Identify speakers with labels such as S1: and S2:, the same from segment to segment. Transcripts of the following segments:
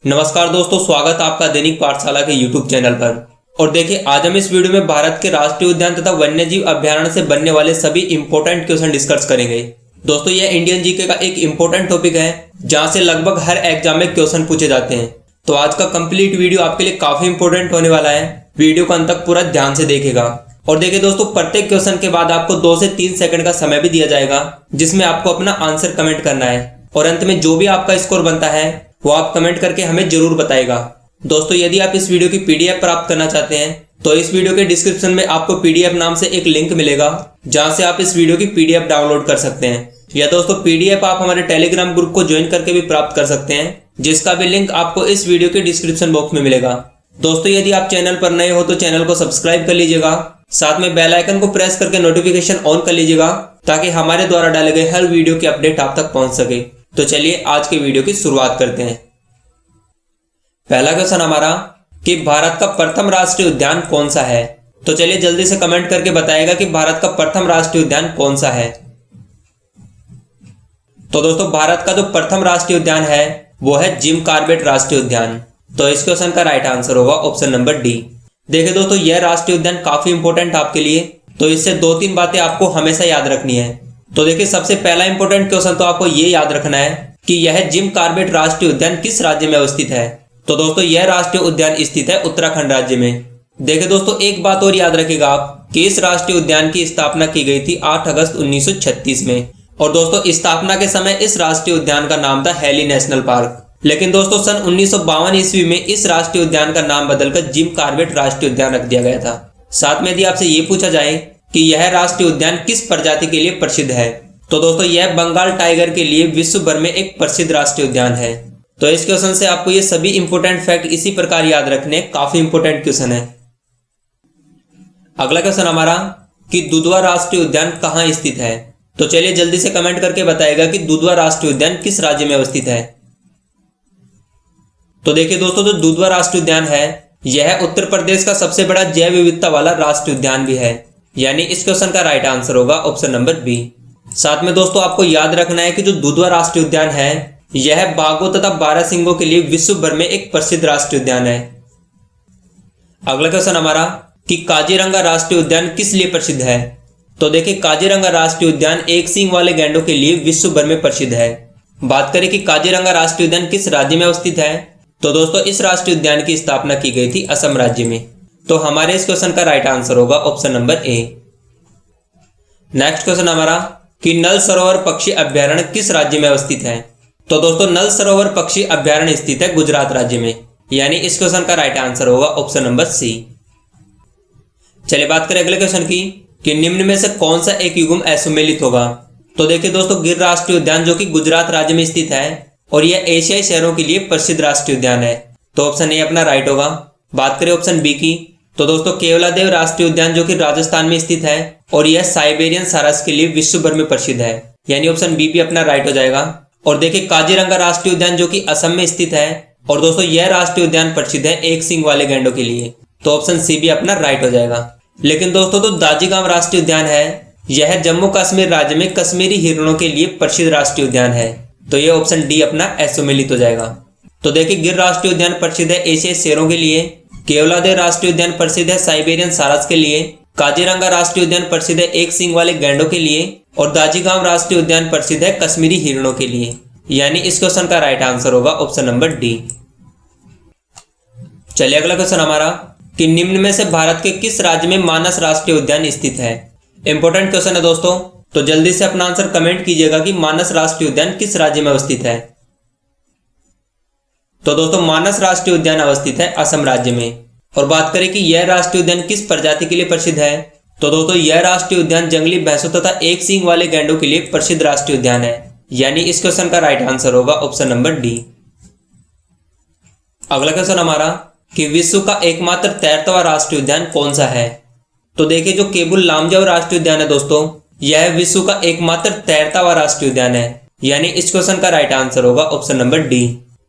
S1: नमस्कार दोस्तों, स्वागत है आपका दैनिक पाठशाला के YouTube चैनल पर। और देखिए, आज हम इस वीडियो में भारत के राष्ट्रीय उद्यान तथा वन्यजीव अभ्यारण्य से बनने वाले सभी इंपॉर्टेंट क्वेश्चन डिस्कस करेंगे। दोस्तों, यह इंडियन जीके का एक इंपॉर्टेंट टॉपिक है जहां से लगभग हर एग्जाम में क्वेश्चन पूछे जाते हैं। तो आज का कंप्लीट वीडियो आपके लिए काफी इंपॉर्टेंट होने वाला है। वीडियो को अंत तक पूरा ध्यान से देखिएगा। और देखिए दोस्तों, प्रत्येक क्वेश्चन के बाद आपको 2 से 3 सेकंड का समय भी दिया जाएगा जिसमें आपको अपना आंसर कमेंट करना है। और अंत में जो भी आपका स्कोर बनता है वो आप कमेंट करके हमें जरूर बताएगा। दोस्तों, यदि आप इस वीडियो की पीडीएफ प्राप्त करना चाहते हैं तो इस वीडियो के डिस्क्रिप्शन में आपको पीडीएफ नाम से एक लिंक मिलेगा जहां से आप इस वीडियो की पीडीएफ डाउनलोड कर सकते हैं। या दोस्तों, पीडीएफ आप हमारे टेलीग्राम ग्रुप को ज्वाइन करके भी प्राप्त कर सकते हैं, जिसका भी लिंक आपको इस वीडियो के डिस्क्रिप्शन बॉक्स में मिलेगा। दोस्तों, यदि आप चैनल पर नए हो तो चैनल को सब्सक्राइब कर लीजिएगा, साथ में बेल आइकन को प्रेस करके नोटिफिकेशन ऑन कर लीजिएगा ताकि हमारे द्वारा डाले गए हर वीडियो की अपडेट आप तक पहुंच सके। तो चलिए आज के वीडियो की शुरुआत करते हैं। पहला क्वेश्चन हमारा कि भारत का प्रथम राष्ट्रीय उद्यान कौन सा है। तो चलिए जल्दी से कमेंट करके बताइएगा कि भारत का प्रथम राष्ट्रीय उद्यान कौन सा है। तो दोस्तों, भारत का जो प्रथम राष्ट्रीय उद्यान है वो है जिम कॉर्बेट राष्ट्रीय उद्यान। तो इस क्वेश्चन का राइट आंसर होगा ऑप्शन नंबर डी। देखिए दोस्तों, यह राष्ट्रीय उद्यान काफी इंपॉर्टेंट आपके लिए, तो इससे 2-3 बातें आपको हमेशा याद रखनी है। तो देखिए, सबसे पहला इंपॉर्टेंट क्वेश्चन तो आपको ये याद रखना है कि यह जिम कॉर्बेट राष्ट्रीय उद्यान किस राज्य में अवस्थित है। तो दोस्तों, यह राष्ट्रीय उद्यान स्थित है उत्तराखंड राज्य में। देखिए दोस्तों, एक बात और याद रखिएगा आप कि इस राष्ट्रीय उद्यान की स्थापना की गई थी 8 अगस्त 1936 में। और दोस्तों, स्थापना के समय इस राष्ट्रीय उद्यान का नाम था हेली नेशनल पार्क। लेकिन दोस्तों, सन 1952 ईस्वी में इस राष्ट्रीय उद्यान का नाम बदलकर जिम कॉर्बेट राष्ट्रीय उद्यान रख दिया गया था। साथ में यदि आपसे ये पूछा जाए कि यह राष्ट्रीय उद्यान किस प्रजाति के लिए प्रसिद्ध है, तो दोस्तों यह बंगाल टाइगर के लिए विश्व भर में एक प्रसिद्ध राष्ट्रीय उद्यान है। तो इस क्वेश्चन से आपको ये सभी इंपॉर्टेंट फैक्ट इसी प्रकार याद रखने, काफी इंपॉर्टेंट क्वेश्चन है। अगला क्वेश्चन हमारा कि दुधवा राष्ट्रीय उद्यान कहाँ स्थित है। तो चलिए जल्दी से कमेंट करके बताइएगा कि दुधवा राष्ट्रीय उद्यान किस राज्य में अवस्थित है। तो देखिए दोस्तों, जो दुधवा राष्ट्रीय उद्यान है यह उत्तर प्रदेश का सबसे बड़ा जैव विविधता वाला राष्ट्रीय उद्यान भी है, यानी इस क्वेश्चन का राइट आंसर होगा ऑप्शन नंबर बी। साथ में दोस्तों, आपको याद रखना है कि जो दुधवा राष्ट्रीय उद्यान है यह बाघों तथा बारहसिंगों के लिए विश्व भर में एक प्रसिद्ध राष्ट्रीय उद्यान है। अगला क्वेश्चन हमारा कि काजीरंगा राष्ट्रीय उद्यान किस लिए प्रसिद्ध है। तो देखिए, काजीरंगा राष्ट्रीय उद्यान एक सींग वाले गैंडों के लिए विश्व भर में प्रसिद्ध है। बात करें कि काजीरंगा राष्ट्रीय उद्यान किस राज्य में अवस्थित है, तो दोस्तों इस राष्ट्रीय उद्यान की स्थापना की गई थी असम राज्य में। तो हमारे इस क्वेश्चन का राइट आंसर होगा option number A. Next question हमारा कि नल सरोवर पक्षी अभ्यारण्य किस राज्य में अवस्थित है। तो दोस्तों, नल सरोवर पक्षी अभ्यारण्य स्थित है गुजरात राज्य में, यानी इस क्वेश्चन का राइट आंसर होगा ऑप्शन नंबर सी। चलिए बात करें अगले क्वेश्चन की कि निम्न में से कौन सा एक युग्म असम्मिलित होगा। तो देखिए दोस्तों, गिर राष्ट्रीय उद्यान जो कि गुजरात राज्य में स्थित है और यह एशियाई शहरों के लिए प्रसिद्ध राष्ट्रीय उद्यान है, तो ऑप्शन ए अपना राइट होगा। बात करें ऑप्शन बी की, तो दोस्तों केवलादेव राष्ट्रीय उद्यान जो कि राजस्थान में स्थित है और यह साइबेरियन सारस के लिए विश्व भर में प्रसिद्ध है, यानी ऑप्शन बी भी अपना राइट हो जाएगा। और देखिए, काजीरंगा राष्ट्रीय उद्यान जो कि असम में स्थित है और दोस्तों यह राष्ट्रीय उद्यान प्रसिद्ध है एक सींग वाले गैंडों के लिए, तो ऑप्शन सी भी अपना राइट हो जाएगा। लेकिन दोस्तों, तो दाजीगांव राष्ट्रीय उद्यान है यह जम्मू कश्मीर राज्य में कश्मीरी हिरणों के लिए प्रसिद्ध राष्ट्रीय उद्यान है, तो ये ऑप्शन डी अपना असम्मिलित हो जाएगा। तो देखिए, गिर राष्ट्रीय उद्यान प्रसिद्ध है एशियाई शेरों के लिए, केवलादेव राष्ट्रीय उद्यान प्रसिद्ध है साइबेरियन सारस के लिए, काजीरंगा राष्ट्रीय उद्यान प्रसिद्ध है एक सींग वाले गैंडों के लिए और दाजीगांव राष्ट्रीय उद्यान प्रसिद्ध है कश्मीरी हिरणों के लिए, यानी इस क्वेश्चन का राइट आंसर होगा ऑप्शन नंबर डी। चलिए अगला क्वेश्चन हमारा कि निम्न में से भारत के किस राज्य में मानस राष्ट्रीय उद्यान स्थित है। इंपॉर्टेंट क्वेश्चन है दोस्तों, तो जल्दी से अपना आंसर कमेंट कीजिएगा कि मानस राष्ट्रीय उद्यान किस राज्य में अवस्थित है। तो दोस्तों, मानस राष्ट्रीय उद्यान अवस्थित है असम राज्य में। और बात करें कि यह राष्ट्रीय उद्यान किस प्रजाति के लिए प्रसिद्ध है, तो दोस्तों यह राष्ट्रीय उद्यान जंगली भैंसों तथा एक सींग वाले गैंडों के लिए प्रसिद्ध राष्ट्रीय उद्यान है, यानी इस क्वेश्चन का राइट आंसर होगा ऑप्शन नंबर डी। अगला क्वेश्चन हमारा कि विश्व का एकमात्र तैरता राष्ट्रीय उद्यान कौन सा है। तो देखिए, जो केबुल लामजाओ राष्ट्रीय उद्यान है दोस्तों यह विश्व का एकमात्र तैरता हुआ राष्ट्रीय उद्यान है, यानी इस क्वेश्चन का राइट आंसर होगा ऑप्शन नंबर डी।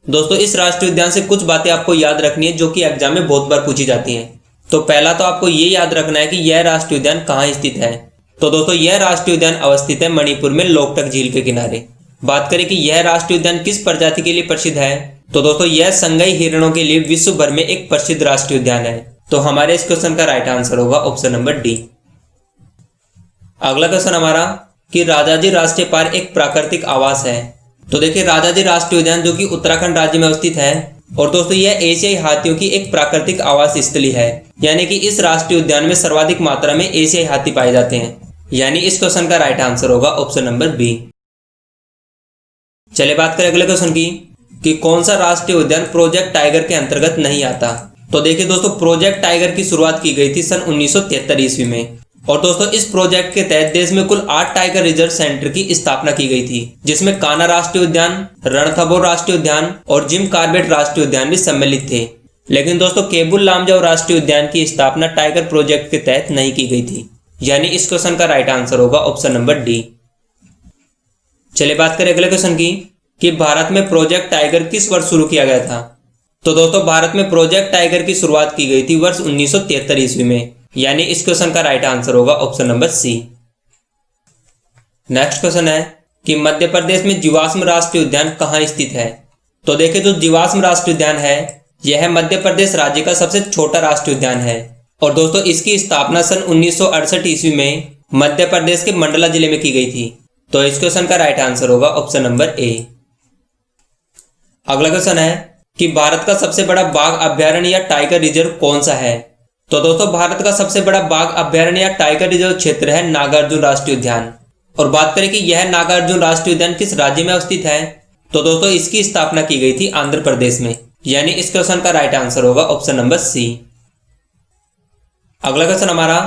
S1: दोस्तों, इस राष्ट्रीय उद्यान से कुछ बातें आपको याद रखनी है जो कि एग्जाम में बहुत बार पूछी जाती हैं। तो पहला तो आपको ये याद रखना है कि यह राष्ट्रीय उद्यान कहाँ स्थित है। तो दोस्तों, यह राष्ट्रीय उद्यान अवस्थित है मणिपुर में लोकटक झील के किनारे। बात करें कि यह राष्ट्रीय उद्यान किस प्रजाति के लिए प्रसिद्ध है, तो दोस्तों यह संगई हिरणों के लिए विश्व भर में एक प्रसिद्ध राष्ट्रीय उद्यान है। तो हमारे इस क्वेश्चन का राइट आंसर होगा ऑप्शन नंबर डी। अगला क्वेश्चन हमारा कि राजाजी राष्ट्रीय पार्क एक प्राकृतिक आवास है। तो देखिए राजाजी राष्ट्रीय उद्यान जो कि उत्तराखंड राज्य में अवस्थित है और दोस्तों यह एशियाई हाथियों की एक प्राकृतिक आवास स्थली है, यानी कि इस राष्ट्रीय उद्यान में सर्वाधिक मात्रा में एशियाई हाथी पाए जाते हैं, यानी इस क्वेश्चन का राइट आंसर होगा ऑप्शन नंबर बी। चलिए बात करें अगले क्वेश्चन की कि कौन सा राष्ट्रीय उद्यान प्रोजेक्ट टाइगर के अंतर्गत नहीं आता। तो देखिए दोस्तों प्रोजेक्ट टाइगर की शुरुआत की गई थी सन 1973 ईस्वी में और दोस्तों इस प्रोजेक्ट के तहत देश में कुल 8 टाइगर रिजर्व सेंटर की स्थापना की गई थी, जिसमें कान्हा राष्ट्रीय उद्यान, रणथंभौर राष्ट्रीय उद्यान और जिम कॉर्बेट राष्ट्रीय उद्यान भी सम्मिलित थे। लेकिन दोस्तों केबुल लामजाओ राष्ट्रीय उद्यान की स्थापना टाइगर प्रोजेक्ट के तहत नहीं की गई थी, यानी इस क्वेश्चन का राइट आंसर होगा ऑप्शन नंबर डी। चलिए बात करें अगले क्वेश्चन की कि भारत में प्रोजेक्ट टाइगर किस वर्ष शुरू किया गया था। तो दोस्तों भारत में प्रोजेक्ट टाइगर की शुरुआत की गई थी वर्ष 1973 ईस्वी में, यानी इस क्वेश्चन का राइट आंसर होगा option number C. Next question है कि मध्य प्रदेश में जीवाश्म राष्ट्रीय उद्यान कहाँ स्थित है। तो देखिए जो जीवाश्म राष्ट्रीय उद्यान है यह मध्य प्रदेश राज्य का सबसे छोटा राष्ट्रीय उद्यान है और दोस्तों इसकी स्थापना सन 1968 ईस्वी में मध्य प्रदेश के मंडला जिले में की गई थी। तो इस क्वेश्चन का राइट आंसर होगा ऑप्शन नंबर ए। अगला क्वेश्चन है कि भारत का सबसे बड़ा बाघ अभ्यारण्य या टाइगर रिजर्व कौन सा है। तो दोस्तों भारत का सबसे बड़ा बाघ अभ्यारण्य या टाइगर रिजर्व क्षेत्र है नागार्जुन राष्ट्रीय उद्यान। और बात करें कि यह नागार्जुन राष्ट्रीय उद्यान किस राज्य में अवस्थित है, तो दोस्तों इसकी स्थापना की गई थी आंध्र प्रदेश में, यानी इस क्वेश्चन का राइट आंसर होगा ऑप्शन नंबर सी। अगला क्वेश्चन हमारा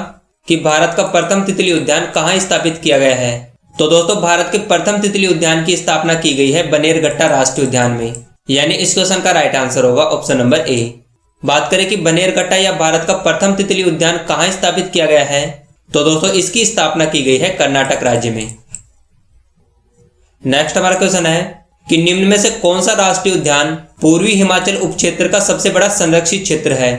S1: कि भारत का प्रथम तितली उद्यान कहाँ स्थापित किया गया है। तो दोस्तों भारत के प्रथम तितली उद्यान की स्थापना की गई है बनेरघट्टा राष्ट्रीय उद्यान में, यानी इस क्वेश्चन का राइट आंसर होगा ऑप्शन नंबर ए। बात करें कि बनेरघट्टा या भारत का प्रथम तितली उद्यान कहाँ स्थापित किया गया है, तो दोस्तों इसकी स्थापना की गई है कर्नाटक राज्य में। नेक्स्ट हमारा क्वेश्चन है कि निम्न में से कौन सा राष्ट्रीय उद्यान पूर्वी हिमाचल उपक्षेत्र का सबसे बड़ा संरक्षित क्षेत्र है।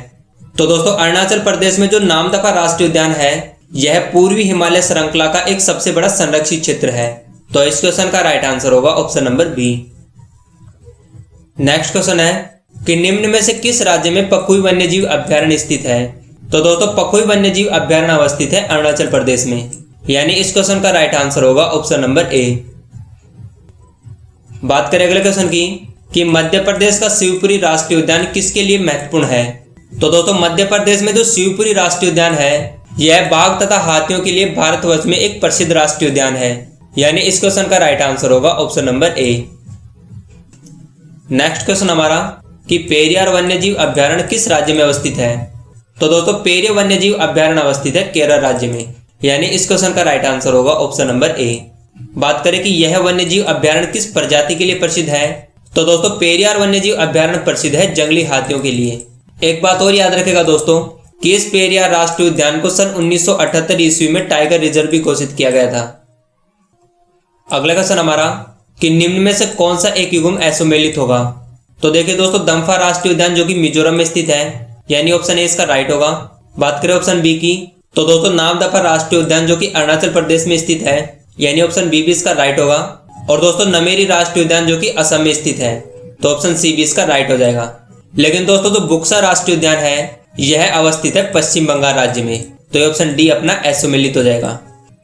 S1: तो दोस्तों अरुणाचल प्रदेश में जो नामदफा राष्ट्रीय उद्यान है यह पूर्वी हिमालय श्रृंखला का एक सबसे बड़ा संरक्षित क्षेत्र है। तो इस क्वेश्चन का राइट आंसर होगा option number B. Next question है कि निम्न में से किस राज्य में पखुई वन्यजीव अभ्यारण्य स्थित है। तो दोस्तों पखुई वन्यजीव अभ्यारण्य अवस्थित है अरुणाचल प्रदेश में, यानी इस क्वेश्चन का राइट आंसर होगा ऑप्शन नंबर ए। बात करें अगले क्वेश्चन की कि मध्य प्रदेश का शिवपुरी राष्ट्रीय उद्यान किसके लिए महत्वपूर्ण है। तो दोस्तों मध्य प्रदेश में जो शिवपुरी राष्ट्रीय उद्यान है यह बाघ तथा हाथियों के लिए भारतवर्ष में एक प्रसिद्ध राष्ट्रीय उद्यान है, यानी इस क्वेश्चन का राइट आंसर होगा option number A. Next question हमारा कि पेरियार वन्यजीव अभ्यारण्य किस राज्य में अवस्थित है। तो दोस्तों पेरियार वन्यजीव अभ्यारण्य अवस्थित है केरल राज्य में, यानी इस क्वेश्चन का राइट आंसर होगा ऑप्शन नंबर ए। बात करें कि यह वन्यजीव अभ्यारण्य किस प्रजाति के लिए प्रसिद्ध है, तो दोस्तों पेरियार वन्यजीव अभ्यारण्य प्रसिद्ध है जंगली हाथियों के लिए। एक बात और याद रखेगा दोस्तों कि इस पेरियार राष्ट्रीय उद्यान को सन 1978 ईस्वी में टाइगर रिजर्व भी घोषित किया गया था। अगला क्वेश्चन हमारा कि निम्न में से कौन सा एक युग्म असुमेलित होगा। तो देखिए दोस्तों दम्फा राष्ट्रीय उद्यान जो कि मिजोरम में स्थित है, यानी ऑप्शन ए इसका राइट होगा। बात करें ऑप्शन बी की, तो दोस्तों नामदफा राष्ट्रीय उद्यान जो कि अरुणाचल प्रदेश में स्थित है, यानी ऑप्शन बी भी इसका राइट होगा। और दोस्तों नमेरी राष्ट्रीय उद्यान जो कि असम में स्थित है, तो ऑप्शन सी भी इसका राइट हो जाएगा। लेकिन दोस्तों जो बुक्सा राष्ट्रीय उद्यान है यह अवस्थित है पश्चिम बंगाल राज्य में, तो ये ऑप्शन डी अपना असुमेलित हो जाएगा।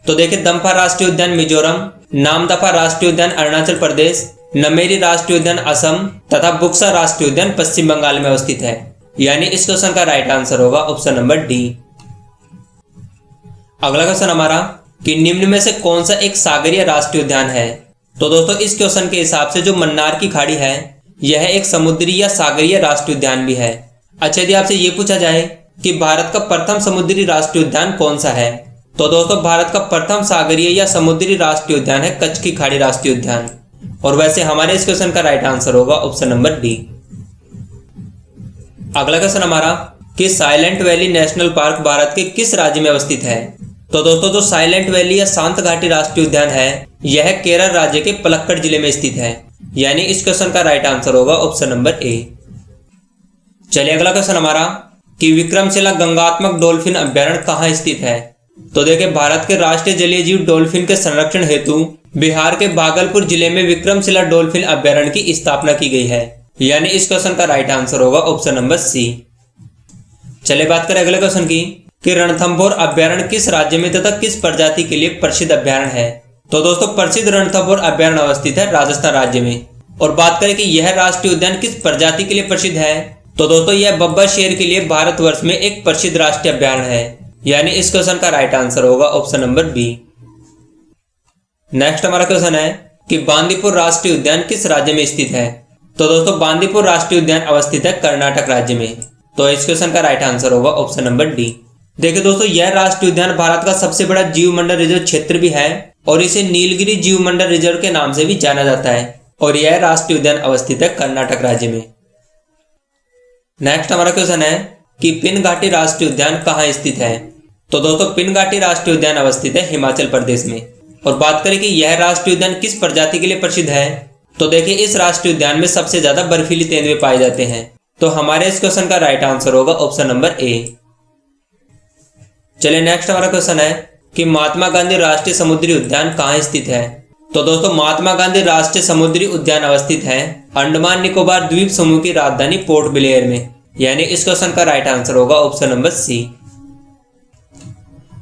S1: तो देखिए दम्फा राष्ट्रीय उद्यान मिजोरम, नामदफा राष्ट्रीय उद्यान अरुणाचल प्रदेश, नमेरी राष्ट्रीय उद्यान असम तथा बुक्सा राष्ट्रीय उद्यान पश्चिम बंगाल में अवस्थित है, यानी इस क्वेश्चन का राइट आंसर होगा ऑप्शन नंबर डी। अगला क्वेश्चन हमारा कि निम्न में से कौन सा एक सागरीय राष्ट्रीय उद्यान है। तो दोस्तों इस क्वेश्चन के हिसाब से जो मन्नार की खाड़ी है यह एक समुद्री या सागरीय राष्ट्रीय उद्यान भी है। अच्छा यदि आपसे ये पूछा जाए कि भारत का प्रथम समुद्री राष्ट्रीय उद्यान कौन सा है, तो दोस्तों भारत का प्रथम सागरीय या समुद्री राष्ट्रीय उद्यान है कच्छ की खाड़ी राष्ट्रीय उद्यान। और वैसे हमारे इस क्वेश्चन का राइट आंसर होगा ऑप्शन नंबर डी। अगला क्वेश्चन हमारा कि silent valley national park Bharat के किस राज्य में अवस्थित है। तो दोस्तों जो साइलेंट वैली या शांत घाटी राष्ट्रीय उद्यान है यह केरल राज्य के पलक्कड़ जिले में स्थित है, यानी इस क्वेश्चन का राइट आंसर होगा ऑप्शन नंबर ए। चलिए अगला क्वेश्चन हमारा कि विक्रमशिला गंगात्मक डॉल्फिन अभ्यारण्य कहाँ स्थित है। तो देखिए भारत के राष्ट्रीय जलीय जीव डॉल्फिन के संरक्षण हेतु बिहार के भागलपुर जिले में विक्रमशिला डॉल्फिन अभ्यारण्य की स्थापना की गई है, यानी इस क्वेश्चन का राइट आंसर होगा ऑप्शन नंबर सी। चलिए बात करें अगले क्वेश्चन की कि रणथंभौर अभ्यारण्य किस राज्य में तथा किस प्रजाति के लिए प्रसिद्ध अभ्यारण्य है। तो दोस्तों प्रसिद्ध रणथंभौर अभ्यारण्य अवस्थित है राजस्थान राज्य में। और बात करें कि यह राष्ट्रीय उद्यान किस प्रजाति के लिए प्रसिद्ध है, तो दोस्तों यह बब्बर शेर के लिए भारतवर्ष में एक प्रसिद्ध राष्ट्रीय अभ्यारण्य है। यानी इस क्वेश्चन का राइट आंसर होगा ऑप्शन नंबर बी। नेक्स्ट हमारा क्वेश्चन है कि बांदीपुर राष्ट्रीय उद्यान किस राज्य में स्थित है। तो दोस्तों बांदीपुर राष्ट्रीय उद्यान अवस्थित है कर्नाटक राज्य में। तो इस क्वेश्चन का राइट आंसर होगा ऑप्शन नंबर डी। देखिए दोस्तों यह राष्ट्रीय उद्यान भारत का सबसे बड़ा जीव मंडल रिजर्व क्षेत्र भी है और इसे नीलगिरी जीव मंडल रिजर्व के नाम से भी जाना जाता है और यह राष्ट्रीय उद्यान अवस्थित है कर्नाटक राज्य में। नेक्स्ट हमारा क्वेश्चन है कि पिनघाटी राष्ट्रीय उद्यान कहाँ स्थित है। तो दोस्तों पिनघाटी राष्ट्रीय उद्यान अवस्थित है हिमाचल प्रदेश में। और बात करें कि यह राष्ट्रीय उद्यान किस प्रजाति के लिए प्रसिद्ध है, तो देखिए इस राष्ट्रीय उद्यान में सबसे ज्यादा बर्फीली तेंदुए पाए जाते हैं। तो हमारे इस क्वेश्चन का राइट आंसर होगा ऑप्शन नंबर ए। चलिए नेक्स्ट हमारा क्वेश्चन है कि महात्मा गांधी राष्ट्रीय समुद्री उद्यान कहाँ स्थित है। तो दोस्तों महात्मा गांधी राष्ट्रीय समुद्री उद्यान अवस्थित है अंडमान निकोबार द्वीप समूह की राजधानी पोर्ट ब्लेयर में। यानी इस क्वेश्चन का राइट आंसर होगा ऑप्शन नंबर सी।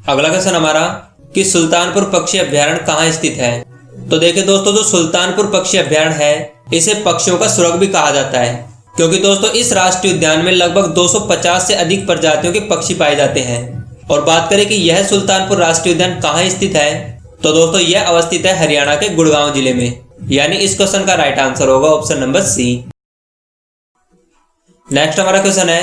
S1: अगला क्वेश्चन हमारा कि सुल्तानपुर पक्षी अभ्यारण्य कहाँ स्थित है। तो देखिए दोस्तों जो सुल्तानपुर पक्षी अभ्यारण्य है इसे पक्षियों का स्वर्ग भी कहा जाता है क्योंकि दोस्तों इस राष्ट्रीय उद्यान में लगभग 250 से अधिक प्रजातियों के पक्षी पाए जाते हैं। और बात करें कि यह सुल्तानपुर राष्ट्रीय उद्यान कहाँ स्थित है, तो दोस्तों यह अवस्थित है हरियाणा के गुड़गांव जिले में। यानी इस क्वेश्चन का राइट आंसर होगा ऑप्शन नंबर सी। नेक्स्ट हमारा क्वेश्चन है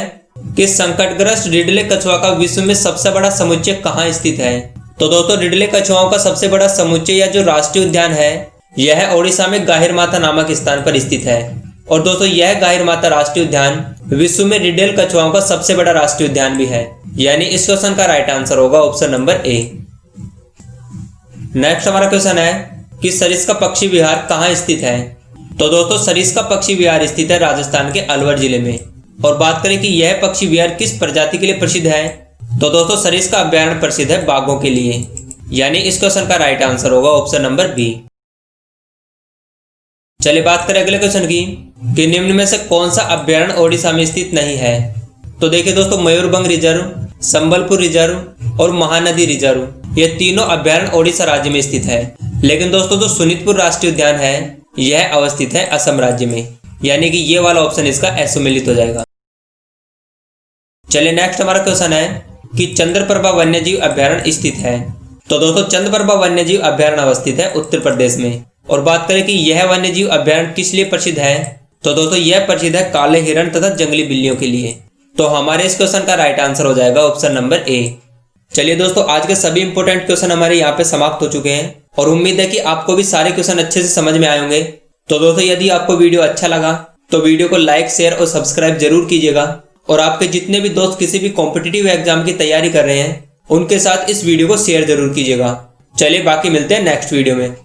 S1: कि संकटग्रस्त रिडले कछुआ का विश्व में सबसे बड़ा समुच्चय कहाँ स्थित है। तो दोस्तों रिडले कछुआओं का सबसे बड़ा समुच्चय या जो राष्ट्रीय उद्यान है यह ओडिशा में गाहिर माता नामक स्थान पर स्थित है। और दोस्तों यह गाहिर माता राष्ट्रीय उद्यान विश्व में रिडले कछुआओं का सबसे बड़ा राष्ट्रीय उद्यान भी है। यानी इस क्वेश्चन का राइट आंसर होगा ऑप्शन नंबर ए। नेक्स्ट हमारा क्वेश्चन है कि सरिस्का पक्षी विहार कहाँ स्थित है। तो दोस्तों सरिस्का पक्षी विहार स्थित है राजस्थान के अलवर जिले में। और बात करें कि यह पक्षी विहार किस प्रजाति के लिए प्रसिद्ध है, तो दोस्तों सरिस्का अभ्यारण्य प्रसिद्ध है बाघों के लिए। यानी इस क्वेश्चन का राइट आंसर होगा ऑप्शन नंबर बी। चलिए बात करें अगले क्वेश्चन की कि निम्न में से कौन सा अभ्यारण्य ओडिशा में स्थित नहीं है। तो देखिए दोस्तों मयूरभंज रिजर्व, संबलपुर रिजर्व और महानदी रिजर्व ये तीनों अभ्यारण्य ओडिशा राज्य में स्थित है। लेकिन दोस्तों जो सुनीतपुर राष्ट्रीय उद्यान है यह अवस्थित है असम राज्य में। यानी कि ये वाला ऑप्शन इसका असम्मिलित हो जाएगा। चलिए नेक्स्ट हमारा क्वेश्चन है कि चंद्रप्रभा वन्यजीव अभ्यारण्य स्थित है। तो दोस्तों चंद्रप्रभा वन्यजीव अभ्यारण्य अवस्थित है उत्तर प्रदेश में। और बात करें कि यह वन्यजीव अभ्यारण्य किस लिए प्रसिद्ध है, तो दोस्तों यह प्रसिद्ध है काले हिरण तथा जंगली बिल्लियों के लिए। तो हमारे इस क्वेश्चन का राइट आंसर हो जाएगा ऑप्शन नंबर ए। चलिए दोस्तों आज के सभी इंपोर्टेंट क्वेश्चन हमारे यहाँ पे समाप्त हो चुके हैं और उम्मीद है कि आपको भी सारे क्वेश्चन अच्छे से समझ में आए होंगे। तो दोस्तों यदि आपको वीडियो अच्छा लगा तो वीडियो को लाइक, शेयर और सब्सक्राइब जरूर कीजिएगा। और आपके जितने भी दोस्त किसी भी कॉम्पिटिटिव एग्जाम की तैयारी कर रहे हैं उनके साथ इस वीडियो को शेयर जरूर कीजिएगा। चलिए बाकी मिलते हैं नेक्स्ट वीडियो में।